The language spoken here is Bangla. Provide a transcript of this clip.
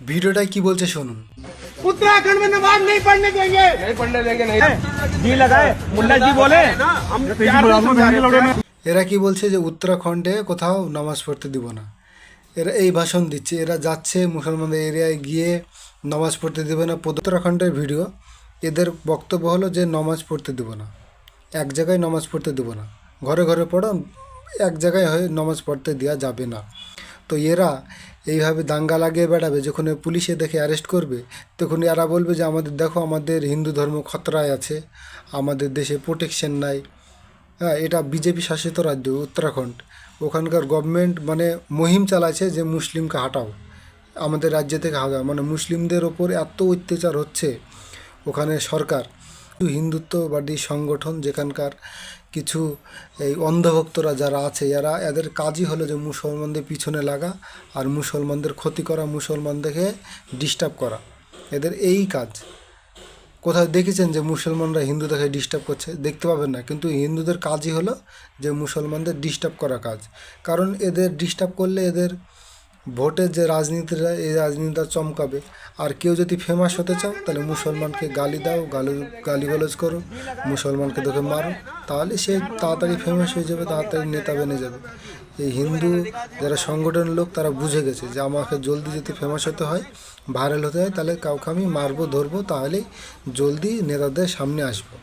ভিডিওটাই কি বলছে শুনুন। उत्तराखंड में नमाज नहीं पढ़ने देंगे, नहीं पढ़ने देंगे, नहीं जी लगाए मुल्ला जी बोले हम এরা কি বলছে যে উত্তরাখণ্ডে কোথাও নামাজ পড়তে দিব না। এরা এই ভাষণ দিচ্ছে, এরা যাচ্ছে মুসলমানদের এরিয়ায় গিয়ে নামাজ পড়তে দেবে না। উত্তরাখণ্ডের ভিডিও, এদের বক্তব্য হলো যে নামাজ পড়তে দেব না, এক জায়গায় নামাজ পড়তে দেব না, ঘরে ঘরে পড়ো, এক জায়গায় হয়ে নামাজ পড়তে দেওয়া যাবে না। তো এরা এইভাবে দাঙ্গা লাগিয়ে বেড়াবে, যখন পুলিশে দেখে অ্যারেস্ট করবে তখন এরা বলবে যে আমাদের দেখো, আমাদের হিন্দু ধর্ম খতরায় আছে, আমাদের দেশে প্রোটেকশন নাই। হ্যাঁ, এটা বিজেপি শাসিত রাজ্য উত্তরাখণ্ড, ওখানকার গভর্নমেন্ট মানে মুহিম চালাচ্ছে যে মুসলিমকে হাঁটাও, আমাদের রাজ্য থেকে হাঁটাও, মানে মুসলিমদের ওপর এত অত্যাচার হচ্ছে ওখানে সরকার। হিন্দুত্ববাদী সংগঠন যেখানকার কিছু এই অন্ধভক্তরা যারা আছে, এদের কাজই হলো যে মুসলমানদের পিছনে লাগা আর মুসলমানদের ক্ষতি করা, মুসলমানদেরকে ডিস্টার্ব করা, এদের এই কাজ। কোথাও দেখেছেন যে মুসলমানরা হিন্দুদেরকে ডিস্টার্ব করছে? দেখতে পাবেন না। কিন্তু হিন্দুদের কাজই হলো যে মুসলমানদের ডিস্টার্ব করা কাজ। কারণ এদের ডিস্টার্ব করলে এদের ভোটের যে রাজনীতিরা, এই রাজনীতিটা চমকাবে। আর কেউ যদি ফেমাস হতে চাও তাহলে মুসলমানকে গালি দাও, গালিগালাজ করো, মুসলমানকে দেখে মারো, তাহলে সে তাড়াতাড়ি ফেমাস হয়ে যাবে, তাড়াতাড়ি নেতা বেনে যাবে। এই হিন্দু যারা সংগঠনের লোক তারা বুঝে গেছে যে আমাকে জলদি যদি ফেমাস হতে হয়, ভাইরাল হতে হয়, তাহলে কাউকে আমি মারবো, ধরবো, তাহলেই জলদি নেতাদের সামনে আসবো।